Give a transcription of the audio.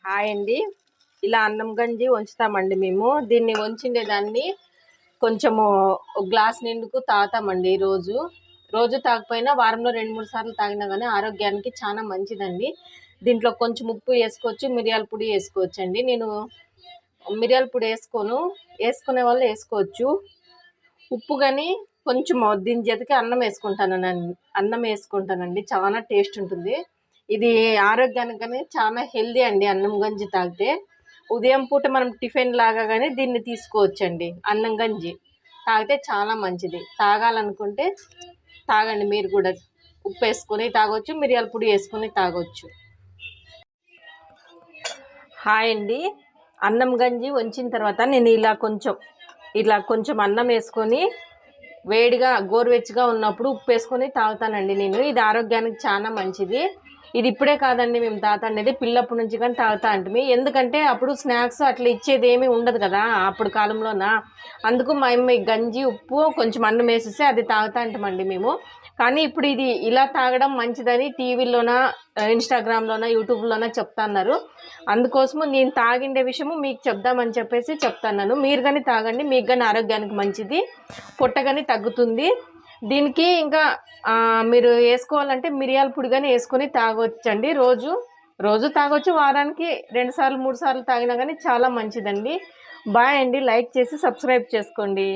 Hi అండి. ఇలా అన్నం గంజి వంచుతామండి మేము. దీన్ని వంచిండేదాన్ని కొంచెము ఒక గ్లాస్ నిండుకు తాగుతామండి రోజు. రోజు తాగకపోయినా వారంలో 2-3 సార్లు తాగినా కానీ ఆరోగ్యానికి చాలా మంచిదండి. దీంట్లో కొంచెం ఉప్పు వేసుకోవచ్చు, మిరియాల పొడి వేసుకోవచ్చు అండి. నేను మిరియాల పొడి వేసుకోను, వేసుకునే వాళ్ళు వేసుకోవచ్చు. ఉప్పు కానీ కొంచెం దీని జతకి అన్నం వేసుకుంటానండి. చాలా టేస్ట్ ఉంటుంది. ఇది ఆరోగ్యానికి కానీ చాలా హెల్దీ అండి. అన్నం గంజి తాగితే ఉదయం పూట మనం టిఫిన్ లాగా కానీ దీన్ని తీసుకోవచ్చండి. అన్నం గంజి తాగితే చాలా మంచిది. తాగాలనుకుంటే తాగండి మీరు కూడా. ఉప్పు వేసుకొని తాగొచ్చు, మిరియాల పొడి వేసుకొని తాగొచ్చు. హాయ్ అండి. అన్నం గంజి వంచిన తర్వాత నేను ఇలా కొంచెం అన్నం వేసుకొని వేడిగా గోరువెచ్చగా ఉన్నప్పుడు ఉప్పు వేసుకొని తాగుతానండి నేను. ఇది ఆరోగ్యానికి చాలా మంచిది. ఇది ఇప్పుడే కాదండి మేము తాగుతాండేది, పిల్లప్పటి నుంచి కానీ తాగుతా అంటే. ఎందుకంటే అప్పుడు స్నాక్స్ అట్లా ఇచ్చేది ఏమీ ఉండదు కదా అప్పుడు కాలంలోన. అందుకు మా అమ్మ గంజి ఉప్పు కొంచెం అన్నం వేసేసి అది తాగుతా అంటామండి మేము. కానీ ఇప్పుడు ఇది ఇలా తాగడం మంచిదని టీవీలోన, ఇన్స్టాగ్రామ్లోన, యూట్యూబ్లోన చెప్తున్నారు. అందుకోసము నేను తాగిండే విషయము మీకు చెప్దామని చెప్పేసి చెప్తాను. మీరు కానీ తాగండి, మీకు కానీ ఆరోగ్యానికి మంచిది, పొట్ట కానీ తగ్గుతుంది. దీనికి ఇంకా మీరు వేసుకోవాలంటే మిరియాల పొడి కానీ వేసుకొని తాగొచ్చండి. రోజు తాగొచ్చు, వారానికి 2 సార్లు 3 సార్లు తాగినా కానీ చాలా మంచిదండి. బాయ్ అండి. లైక్ చేసి సబ్స్క్రైబ్ చేసుకోండి.